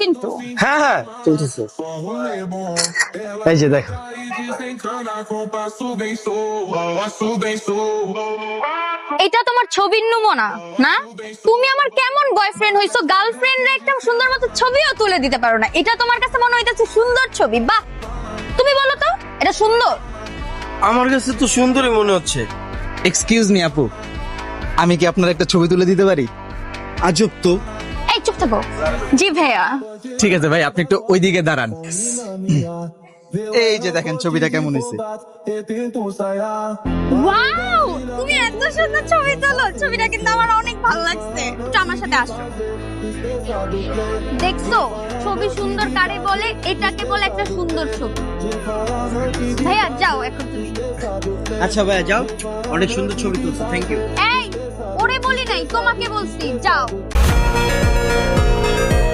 কিন্তু। হ্যাঁ হ্যাঁ চলতেছে। এই যে দেখো। এটা তোমার ছবির নমুনা না? তুমি আমার কেমন বয়ফ্রেন্ড হইছো, গার্লফ্রেন্ডে একটা সুন্দর মতো ছবিও তুলে দিতে পারো না। এটা তোমার কাছে মনে হইতেছে সুন্দর ছবি? বাহ, তুমি বলো তো এটা সুন্দর? আমার কাছে তো সুন্দরই মনে হচ্ছে। এক্সকিউজ মি আপু, আমি কি আপনার একটা ছবি তুলে দিতে পারি? আজব তো। এই চুপ থাকো। জি ভাইয়া। ঠিক আছে ভাই, আপনি একটু ওইদিকে দাঁড়ান। এই যে দেখেন ছবিটা কেমন হয়েছে। ওয়াও, তুমি এত সুন্দর ছবি তোলো, ছবিটা কিন্তু আমার অনেক ভালো লাগছে। একটু আমার সাথে আসো। দেখছো ছবি সুন্দর কারে বলে? এটাকে বলে একটা সুন্দর ছবি। ভাইয়া যাও এখন তুমি। আচ্ছা ভাইয়া যাও, অনেক সুন্দর ছবি তুলছো, থ্যাংক ইউ। এই ওরে বলি নাই, তোমাকে বলছি যাও।